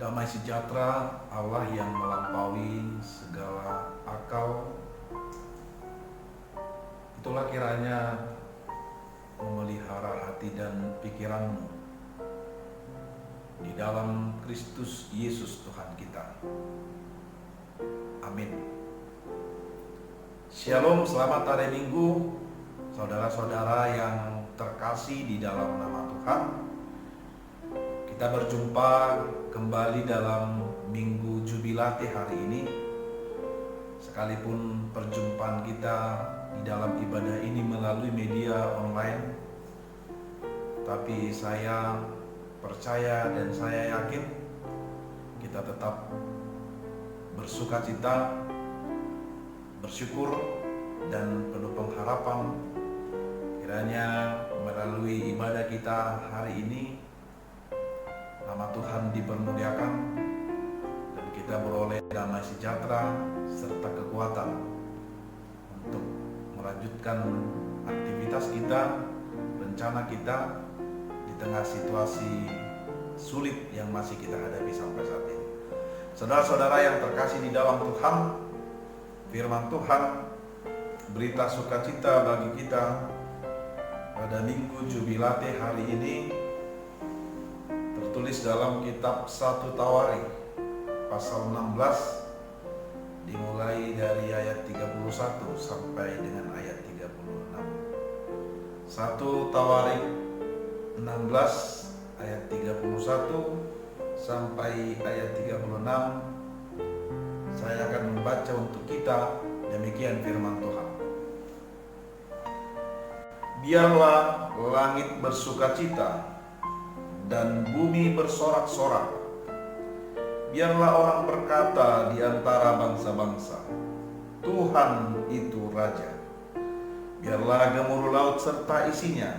Damai sejahtera Allah yang melampaui segala akal, itulah kiranya memelihara hati dan pikiranmu di dalam Kristus Yesus Tuhan kita. Amin. Shalom, selamat hari Minggu, saudara-saudara yang terkasih di dalam nama Tuhan. Kita berjumpa kembali dalam Minggu Jubilate hari ini. Sekalipun perjumpaan kita di dalam ibadah ini melalui media online, tapi saya percaya dan saya yakin kita tetap bersukacita, bersyukur, dan penuh pengharapan kiranya melalui ibadah kita hari ini nama Tuhan dipermuliakan dan kita beroleh damai sejahtera serta kekuatan untuk melanjutkan aktivitas kita, rencana kita di tengah situasi sulit yang masih kita hadapi sampai saat ini. Saudara-saudara yang terkasih di dalam Tuhan, firman Tuhan, berita sukacita bagi kita pada Minggu Jubilate hari ini tertulis dalam kitab 1 Tawarik pasal 16 dimulai dari ayat 31 sampai dengan ayat 36. 1 Tawarik 16 ayat 31 sampai ayat 36. Saya akan membaca untuk kita, demikian firman Tuhan. Biarlah langit bersukacita dan bumi bersorak-sorak. Biarlah orang berkata di antara bangsa-bangsa, Tuhan itu Raja. Biarlah gemuruh laut serta isinya.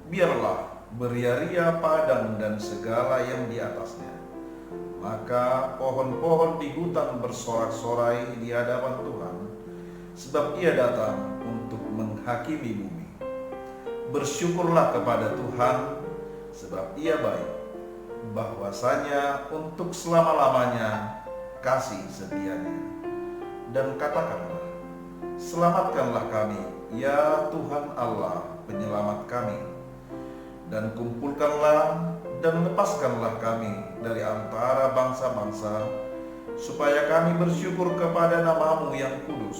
Biarlah beria-ria padang dan segala yang di atasnya. Maka pohon-pohon di hutan bersorak-sorai di hadapan Tuhan, sebab Ia datang untuk menghakimi bumi. Bersyukurlah kepada Tuhan, sebab Ia baik, bahwasanya untuk selama-lamanya kasih setianya. Dan katakanlah, selamatkanlah kami, ya Tuhan Allah, penyelamat kami. Dan kumpulkanlah dan lepaskanlah kami dari antara bangsa-bangsa, supaya kami bersyukur kepada nama-Mu yang kudus,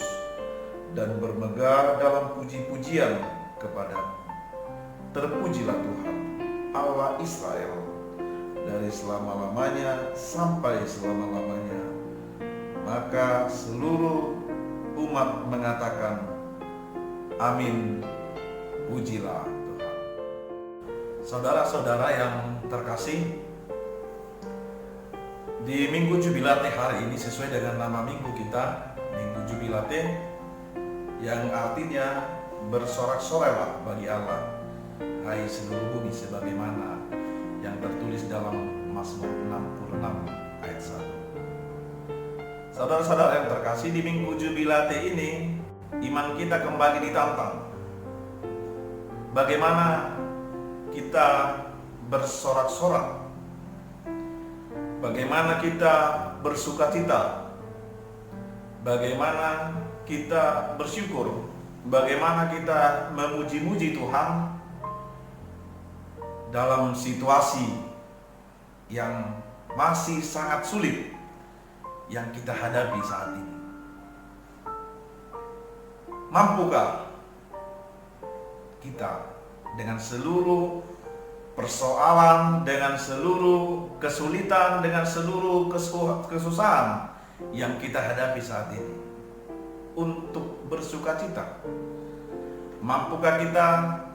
dan bermegah dalam puji-pujian kepadamu. Terpujilah Tuhan, Allah Israel, dari selama-lamanya sampai selama-lamanya. Maka seluruh umat mengatakan, Amin, pujilah Tuhan. Saudara-saudara yang terkasih, di Minggu Jubilate hari ini sesuai dengan nama minggu kita, Minggu Jubilate, yang artinya bersorak-sorailah bagi Allah, hai seluruh bumi, sebagaimana yang tertulis dalam Mazmur 66 ayat 1. Saudara-saudara yang terkasih, di Minggu Jubilate ini iman kita kembali ditantang. Bagaimana kita bersorak-sorak, bagaimana kita bersukacita, bagaimana kita bersyukur, bagaimana kita memuji-muji Tuhan dalam situasi yang masih sangat sulit yang kita hadapi saat ini. Mampukah kita dengan seluruh persoalan, dengan seluruh kesulitan, dengan seluruh kesusahan yang kita hadapi saat ini untuk bersukacita? Mampukah kita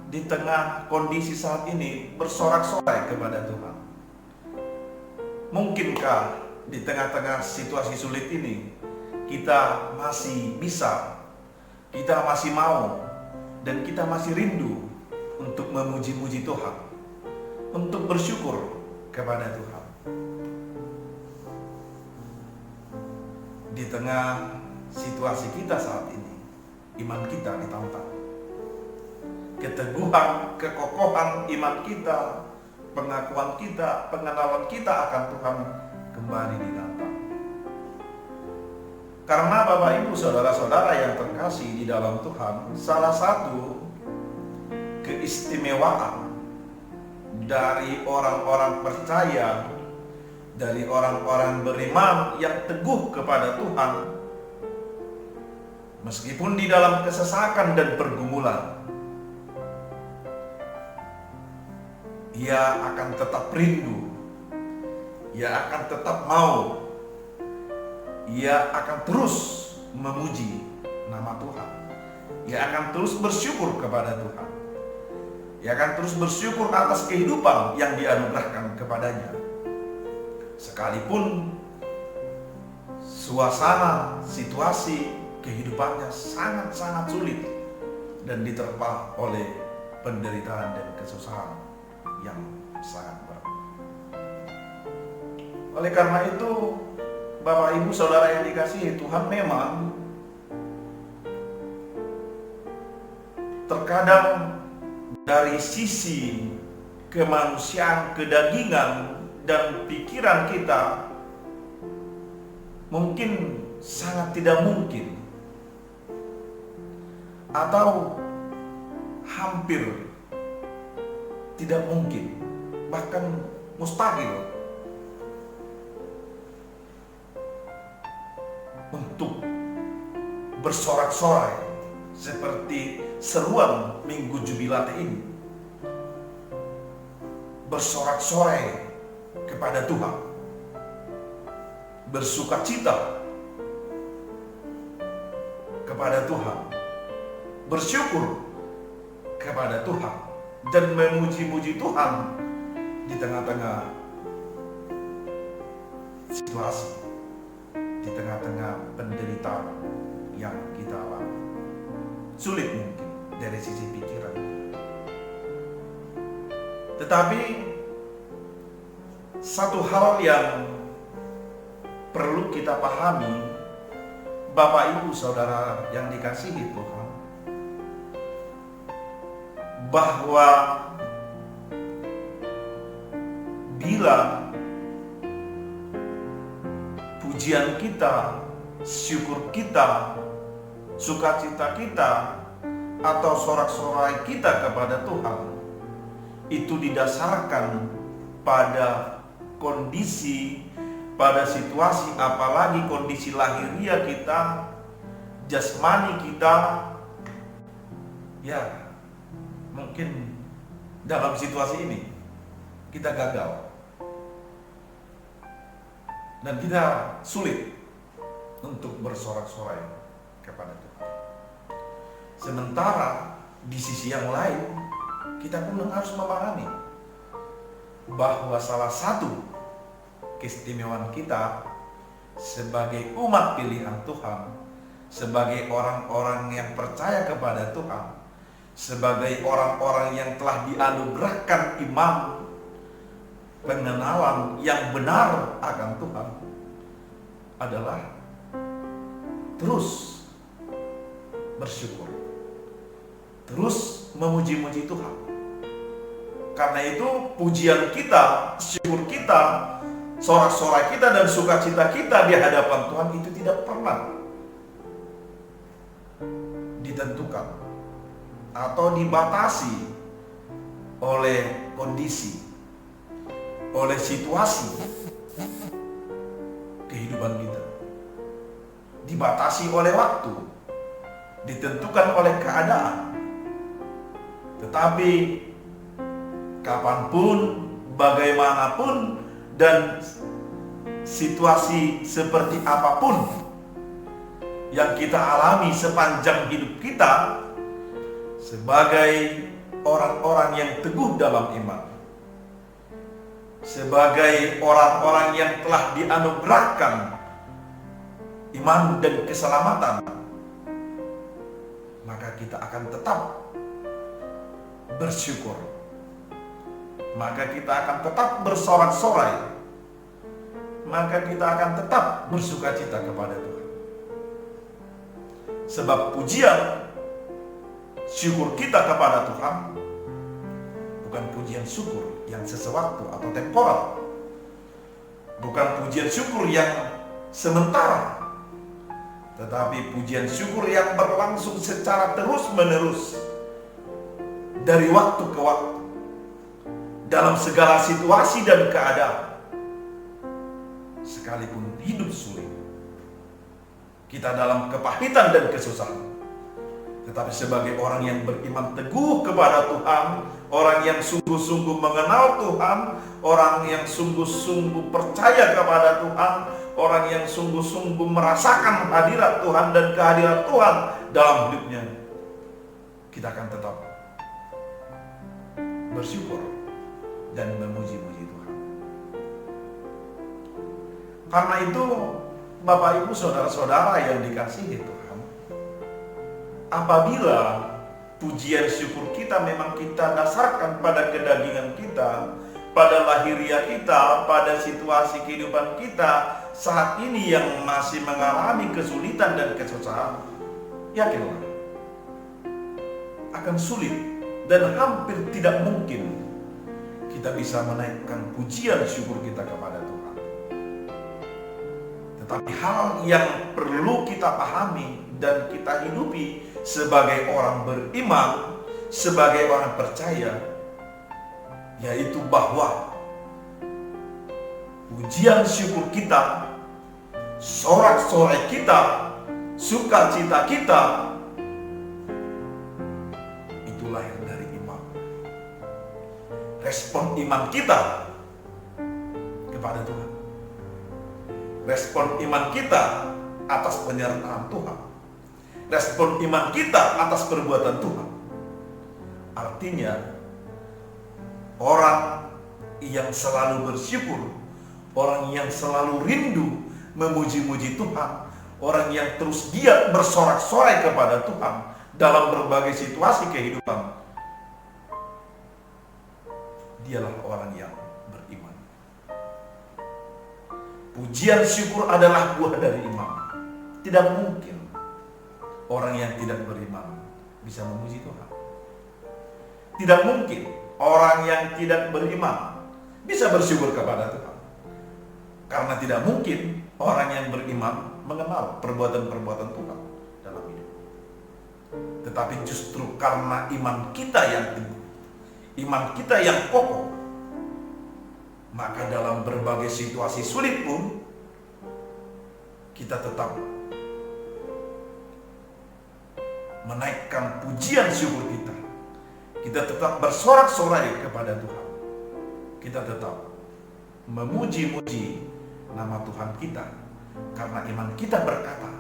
di tengah kondisi saat ini bersorak-sorai kepada Tuhan? Mungkinkah di tengah-tengah situasi sulit ini kita masih bisa, kita masih mau, dan kita masih rindu untuk memuji-muji Tuhan, untuk bersyukur kepada Tuhan? Di tengah situasi kita saat ini, iman kita ditantang. Keteguhan, kekokohan iman kita, pengakuan kita, pengenalan kita akan Tuhan kembali ditantang. Karena Bapak Ibu saudara-saudara yang terkasih di dalam Tuhan, salah satu keistimewaan dari orang-orang percaya, dari orang-orang beriman yang teguh kepada Tuhan, meskipun di dalam kesesakan dan pergumulan, ia akan tetap rindu, ia akan tetap mau, ia akan terus memuji nama Tuhan, ia akan terus bersyukur kepada Tuhan, ia akan terus bersyukur atas kehidupan yang dianugerahkan kepadanya. Sekalipun suasana, situasi kehidupannya sangat-sangat sulit dan diterpa oleh penderitaan dan kesusahan yang sangat berat. Oleh karena itu, Bapak Ibu Saudara yang dikasihi Tuhan, memang terkadang dari sisi kemanusiaan, kedagingan, dan pikiran kita mungkin sangat tidak mungkin atau hampir tidak mungkin, bahkan mustahil untuk bersorak-sorai seperti seruan Minggu Jubilate ini, bersorak-sorai kepada Tuhan, bersukacita kepada Tuhan, bersyukur kepada Tuhan, dan memuji-muji Tuhan di tengah-tengah situasi, di tengah-tengah penderitaan yang kita alami. Sulit mungkin dari sisi pikiran, tetapi satu hal yang perlu kita pahami, Bapak Ibu Saudara yang dikasihi Tuhan, bahwa bila pujian kita, syukur kita, sukacita kita, atau sorak-sorai kita kepada Tuhan itu didasarkan pada kondisi, pada situasi, apalagi kondisi lahiriah kita, jasmani kita, ya mungkin dalam situasi ini kita gagal dan kita sulit untuk bersorak-sorai kepada Tuhan. Sementara di sisi yang lain kita pun harus memahami bahwa salah satu keistimewaan kita sebagai umat pilihan Tuhan, sebagai orang-orang yang percaya kepada Tuhan, sebagai orang-orang yang telah dianugerahkan iman, pengenalan yang benar akan Tuhan, adalah terus bersyukur, terus memuji-muji Tuhan. Karena itu pujian kita, syukur kita, sorak-sorai kita, dan sukacita kita di hadapan Tuhan itu tidak pernah ditentukan atau dibatasi oleh kondisi, oleh situasi kehidupan kita, dibatasi oleh waktu, ditentukan oleh keadaan. Tetapi kapanpun, bagaimanapun, dan situasi seperti apapun yang kita alami sepanjang hidup kita, sebagai orang-orang yang teguh dalam iman, sebagai orang-orang yang telah dianugerahkan iman dan keselamatan, maka kita akan tetap bersyukur, maka kita akan tetap bersorak-sorai, maka kita akan tetap bersukacita kepada Tuhan. Sebab pujian, syukur kita kepada Tuhan bukan pujian syukur yang sesewaktu atau temporal, Bukan pujian syukur yang sementara, tetapi pujian syukur yang berlangsung secara terus-menerus dari waktu ke waktu dalam segala situasi dan keadaan. Sekalipun hidup sulit, kita dalam kepahitan dan kesusahan, tetapi sebagai orang yang beriman teguh kepada Tuhan, orang yang sungguh-sungguh mengenal Tuhan, orang yang sungguh-sungguh percaya kepada Tuhan, orang yang sungguh-sungguh merasakan hadirat Tuhan dan kehadiran Tuhan dalam hidupnya, kita akan tetap bersyukur dan memuji-muji Tuhan. Karena itu, Bapak Ibu Saudara-saudara yang dikasihi Tuhan, apabila pujian syukur kita memang kita dasarkan pada kedagingan kita, pada lahiriah kita, pada situasi kehidupan kita saat ini yang masih mengalami kesulitan dan kesusahan, yakinlah akan sulit dan hampir tidak mungkin kita bisa menaikkan pujian syukur kita kepada Tuhan. Tetapi hal yang perlu kita pahami dan kita hidupi sebagai orang beriman, sebagai orang percaya, yaitu bahwa pujian syukur kita, sorak-sorai kita, sukacita kita, itu lahir dari iman. Respon iman kita kepada Tuhan, respon iman kita atas penyertaan Tuhan, respon iman kita atas perbuatan Tuhan. Artinya, orang yang selalu bersyukur, orang yang selalu rindu memuji-muji Tuhan, orang yang terus giat bersorak-sorai kepada Tuhan dalam berbagai situasi kehidupan, dialah orang yang beriman. Pujian syukur adalah buah dari iman. Tidak mungkin orang yang tidak beriman bisa memuji Tuhan. Tidak mungkin orang yang tidak beriman bisa bersyukur kepada Tuhan. Karena tidak mungkin orang yang beriman mengenal perbuatan-perbuatan Tuhan dalam hidup. Tetapi justru karena iman kita yang teguh, iman kita yang kokoh, maka dalam berbagai situasi sulit pun kita tetap menaikkan pujian syukur kita. Kita tetap bersorak-sorai kepada Tuhan. Kita tetap memuji-muji nama Tuhan kita. Karena iman kita berkata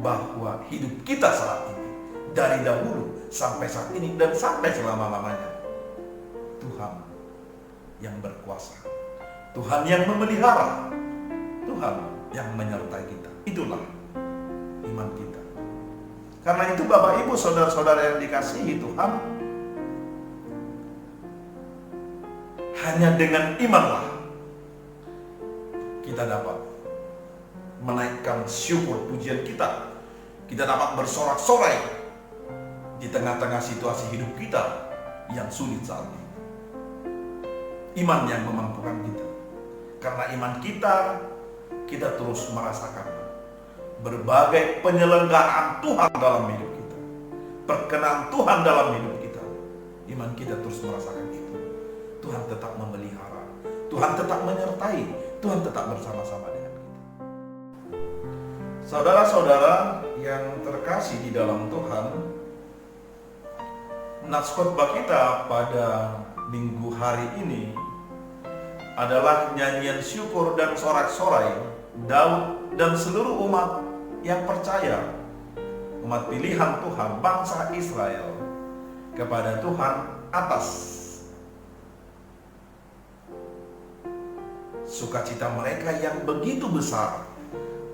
bahwa hidup kita saat ini, dari dahulu sampai saat ini dan sampai selama-lamanya, Tuhan yang berkuasa, Tuhan yang memelihara, Tuhan yang menyertai kita. Itulah iman kita. Karena itu Bapak Ibu Saudara-saudara yang dikasihi Tuhan, hanya dengan imanlah kita dapat menaikkan syukur pujian kita. Kita dapat bersorak-sorai di tengah-tengah situasi hidup kita yang sulit saat ini. Iman yang memampukan kita. Karena iman kita, kita terus merasakan berbagai penyelenggaraan Tuhan dalam hidup kita, perkenan Tuhan dalam hidup kita. Iman kita terus merasakan itu. Tuhan tetap memelihara, Tuhan tetap menyertai, Tuhan tetap bersama-sama dengan kita. Saudara-saudara yang terkasih di dalam Tuhan, nats khotbah kita pada minggu hari ini adalah nyanyian syukur dan sorak-sorai Daud dan seluruh umat yang percaya, umat pilihan Tuhan, bangsa Israel, kepada Tuhan atas sukacita mereka yang begitu besar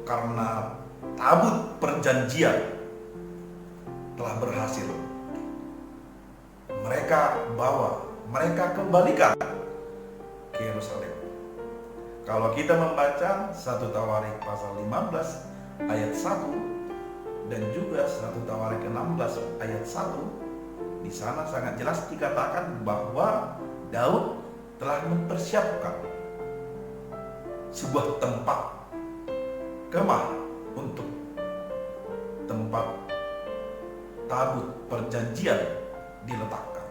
karena tabut perjanjian telah berhasil mereka bawa, mereka kembalikan ke Yerusalem. Kalau kita membaca 1 Tawarik pasal 15 ayat 1 dan juga 1 Tawarik 16 ayat 1, di sana sangat jelas dikatakan bahwa Daud telah mempersiapkan sebuah tempat kemah untuk tempat tabut perjanjian diletakkan.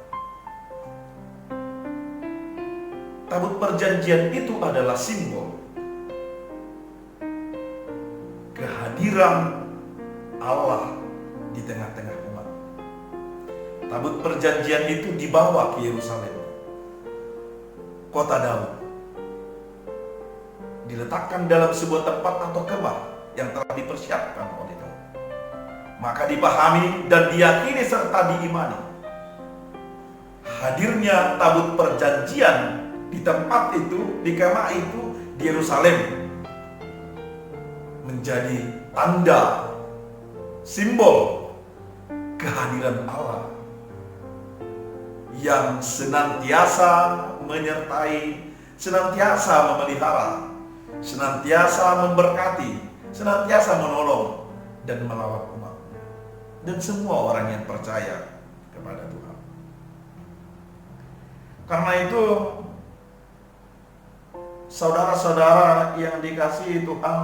Tabut perjanjian itu adalah simbol kehadiran Allah di tengah-tengah umat. Tabut perjanjian itu dibawa ke Yerusalem, kota Daud, diletakkan dalam sebuah tempat atau kemah yang telah dipersiapkan oleh Daud. Maka dipahami dan diyakini serta diimani hadirnya tabut perjanjian di tempat itu, di kemah itu, di Yerusalem, menjadi tanda simbol kehadiran Allah yang senantiasa menyertai, senantiasa memelihara, senantiasa memberkati, senantiasa menolong dan melawat umat dan semua orang yang percaya kepada Tuhan. Karena itu, saudara-saudara yang dikasihi Tuhan,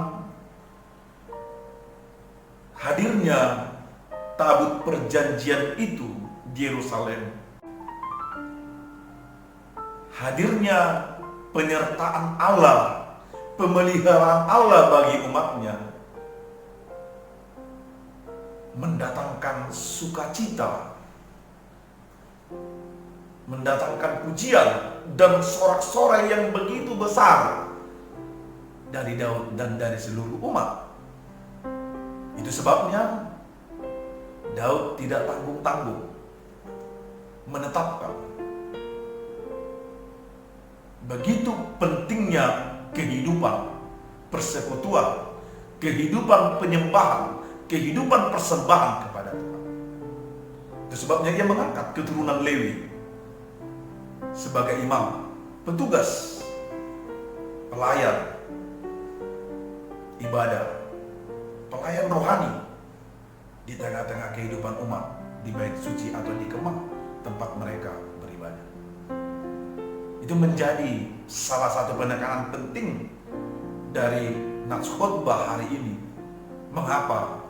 hadirnya tabut perjanjian itu di Yerusalem, hadirnya penyertaan Allah, pemeliharaan Allah bagi umatnya, mendatangkan sukacita, mendatangkan pujian dan sorak-sorai yang begitu besar dari Daud dan dari seluruh umat. Itu sebabnya Daud tidak tanggung-tanggung menetapkan begitu pentingnya kehidupan persekutuan, kehidupan penyembahan, kehidupan persembahan kepada Tuhan. Itu sebabnya ia mengangkat keturunan Lewi sebagai imam, petugas, pelayan ibadah, pelayan rohani di tengah-tengah kehidupan umat di bait suci atau di kemah tempat mereka beribadah. Itu menjadi salah satu penekanan penting dari nats khotbah hari ini. Mengapa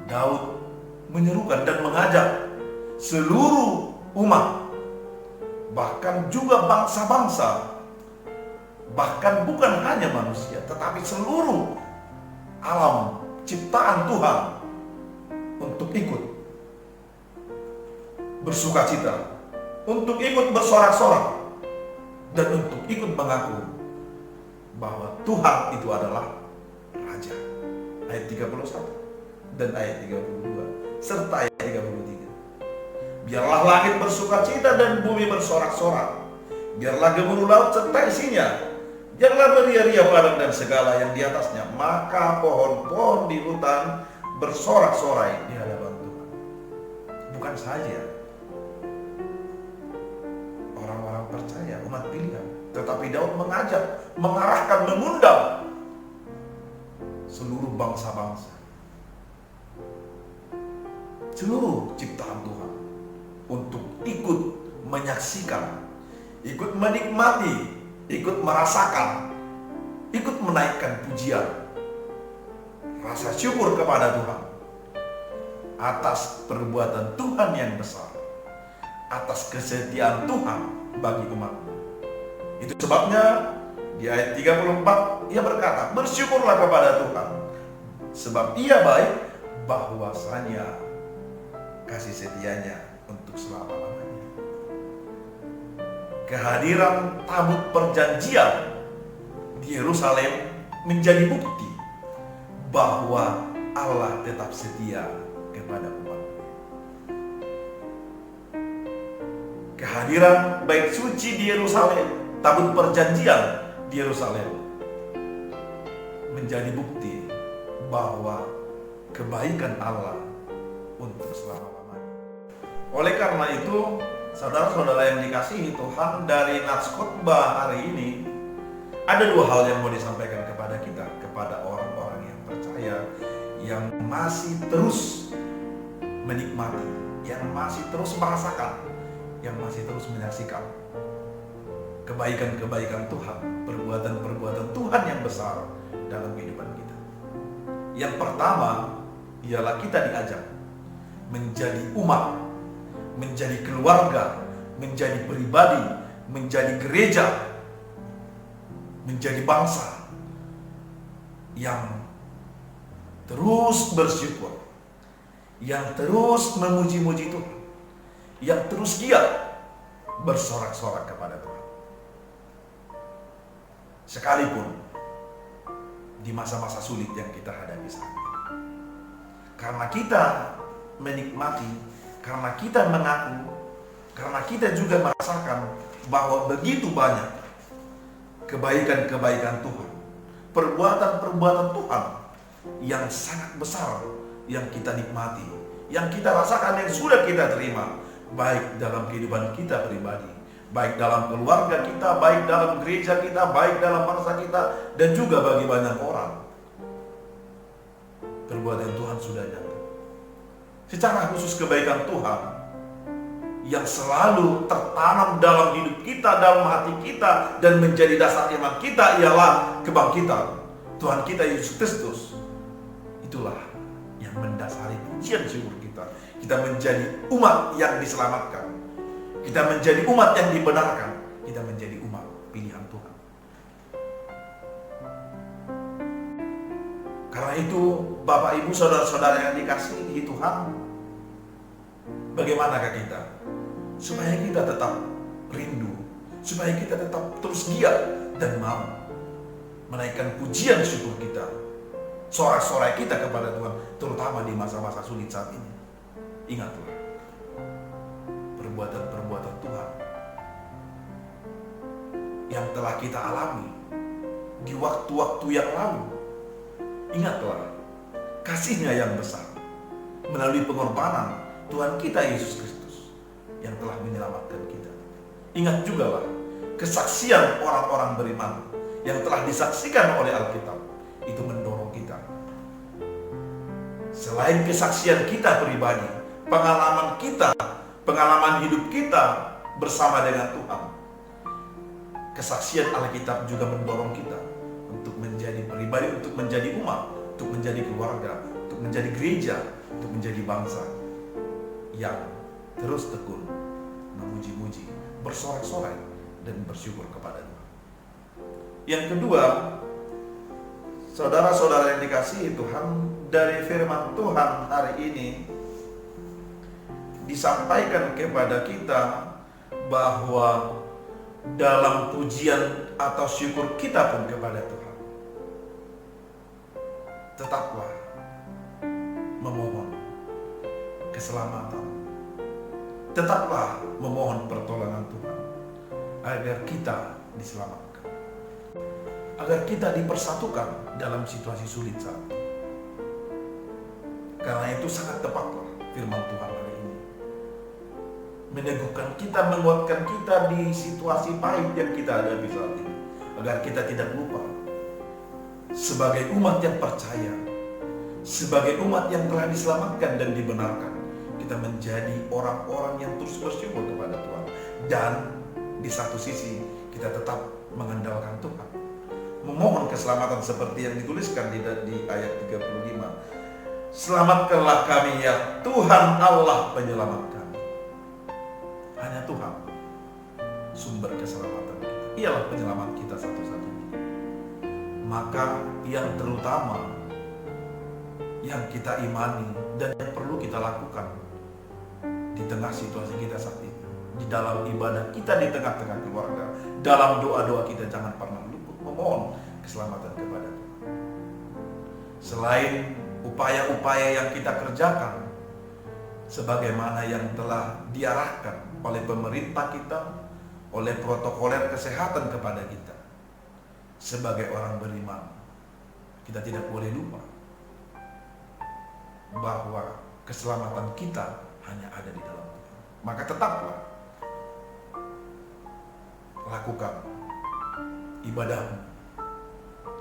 Daud menyerukan dan mengajak seluruh umat, bahkan juga bangsa-bangsa, bahkan bukan hanya manusia, tetapi seluruh alam ciptaan Tuhan untuk ikut bersukacita, untuk ikut bersorak-sorak, dan untuk ikut mengaku bahwa Tuhan itu adalah Raja. Ayat 31 dan ayat 32 serta ayat 33. Biarlah langit bersukacita dan bumi bersorak-sorak. Biarlah gemuruh laut serta isinya. Biarlah beria-ria padang dan segala yang di atasnya. Maka pohon-pohon di hutan bersorak-sorai di hadapan Tuhan. Bukan saja orang-orang percaya, umat pilihan, tetapi Daud mengajak, mengarahkan, mengundang seluruh bangsa-bangsa, seluruh ciptaan Tuhan untuk ikut menyaksikan, ikut menikmati, ikut merasakan, ikut menaikkan pujian, rasa syukur kepada Tuhan atas perbuatan Tuhan yang besar, atas kesetiaan Tuhan bagi umat. Itu sebabnya di ayat 34 ia berkata, bersyukurlah kepada Tuhan sebab ia baik, bahwasanya kasih setianya untuk selama-lamanya. Kehadiran tabut perjanjian di Yerusalem menjadi bukti bahwa Allah tetap setia kepada umatnya. Kehadiran bait suci di Yerusalem, tabut perjanjian di Yerusalem menjadi bukti bahwa kebaikan Allah untuk selama-lamanya. Oleh karena itu, saudara-saudara yang dikasihi Tuhan, dari nats khotbah hari ini ada dua hal yang mau disampaikan kepada kita, kepada orang-orang yang percaya, yang masih terus menikmati, yang masih terus merasakan, yang masih terus menyaksikan kebaikan-kebaikan Tuhan, perbuatan-perbuatan Tuhan yang besar dalam kehidupan kita. Yang pertama ialah kita diajak menjadi umat, menjadi keluarga, menjadi pribadi, menjadi gereja, menjadi bangsa yang terus bersyukur, yang terus memuji-muji Tuhan, yang terus giat bersorak-sorak kepada Tuhan. Sekalipun di masa-masa sulit yang kita hadapi saat ini. Karena kita menikmati, karena kita mengaku, karena kita juga merasakan bahwa begitu banyak kebaikan-kebaikan Tuhan, perbuatan-perbuatan Tuhan yang sangat besar yang kita nikmati, yang kita rasakan, yang sudah kita terima, baik dalam kehidupan kita pribadi, baik dalam keluarga kita, baik dalam gereja kita, baik dalam bangsa kita, dan juga bagi banyak orang. Perbuatan Tuhan sudah nyata. Secara khusus kebaikan Tuhan yang selalu tertanam dalam hidup kita, dalam hati kita, dan menjadi dasar iman kita ialah kebangkitan Tuhan kita Yesus Kristus. Itulah yang mendasari pujian syukur kita. Kita menjadi umat yang diselamatkan. Kita menjadi umat yang dibenarkan. Kita menjadi umat pilihan Tuhan. Karena itu, Bapak, Ibu, Saudara-saudara yang dikasihi Tuhan, bagaimanakah kita? Supaya kita tetap rindu, supaya kita tetap terus giat dan mau menaikkan pujian syukur kita, sorak-sorai kita kepada Tuhan, terutama di masa-masa sulit saat ini. Ingatlah perbuatan-perbuatan Tuhan yang telah kita alami di waktu-waktu yang lalu. Ingatlah kasih-Nya yang besar melalui pengorbanan Tuhan kita Yesus Kristus yang telah menyelamatkan kita. Ingat juga lah kesaksian orang-orang beriman yang telah disaksikan oleh Alkitab. Itu mendorong kita. Selain kesaksian kita pribadi, pengalaman kita, pengalaman hidup kita bersama dengan Tuhan, kesaksian Alkitab juga mendorong kita untuk menjadi pribadi, untuk menjadi umat, untuk menjadi keluarga, untuk menjadi gereja, untuk menjadi bangsa yang terus tekun memuji-muji, bersorak-sorai, dan bersyukur kepada Tuhan. Yang kedua, saudara-saudara yang dikasihi Tuhan, dari firman Tuhan hari ini disampaikan kepada kita bahwa dalam pujian atau syukur kita pun kepada Tuhan, tetaplah memohon keselamatan, tetaplah memohon pertolongan Tuhan agar kita diselamatkan, agar kita dipersatukan dalam situasi sulit saat ini. Karena itu sangat tepatlah firman Tuhan hari ini meneguhkan kita, menguatkan kita di situasi pahit yang kita hadapi saat ini, agar kita tidak lupa sebagai umat yang percaya, sebagai umat yang telah diselamatkan dan dibenarkan, kita menjadi orang-orang yang terus bersyukur kepada Tuhan. Dan di satu sisi kita tetap mengandalkan Tuhan, memohon keselamatan seperti yang dituliskan di ayat 35. Selamatkanlah kami ya Tuhan Allah penyelamat kami. Hanya Tuhan sumber keselamatan kita, ialah penyelamat kita satu-satunya. Maka yang terutama yang kita imani dan yang perlu kita lakukan di tengah situasi kita saat ini, di dalam ibadah kita, di tengah-tengah keluarga, dalam doa-doa kita, jangan pernah luput memohon keselamatan kepada Tuhan. Selain upaya-upaya yang kita kerjakan sebagaimana yang telah diarahkan oleh pemerintah kita, oleh protokoler kesehatan kepada kita, sebagai orang beriman, kita tidak boleh lupa bahwa keselamatan kita hanya ada di dalam Tuhan. Maka tetaplah lakukan ibadahmu,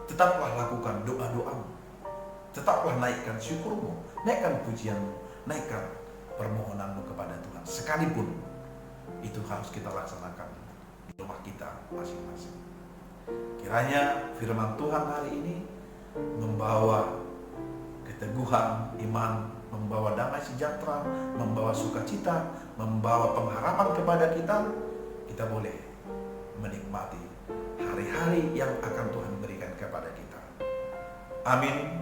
tetaplah lakukan doa-doamu, tetaplah naikkan syukurmu, naikkan pujianmu, naikkan permohonanmu kepada Tuhan. Sekalipun itu harus kita laksanakan di rumah kita masing-masing. Kiranya firman Tuhan hari ini membawa keteguhan iman, membawa damai sejahtera, membawa sukacita, membawa pengharapan kepada kita. Kita boleh menikmati hari-hari yang akan Tuhan berikan kepada kita. Amin.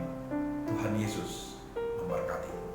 Tuhan Yesus memberkati.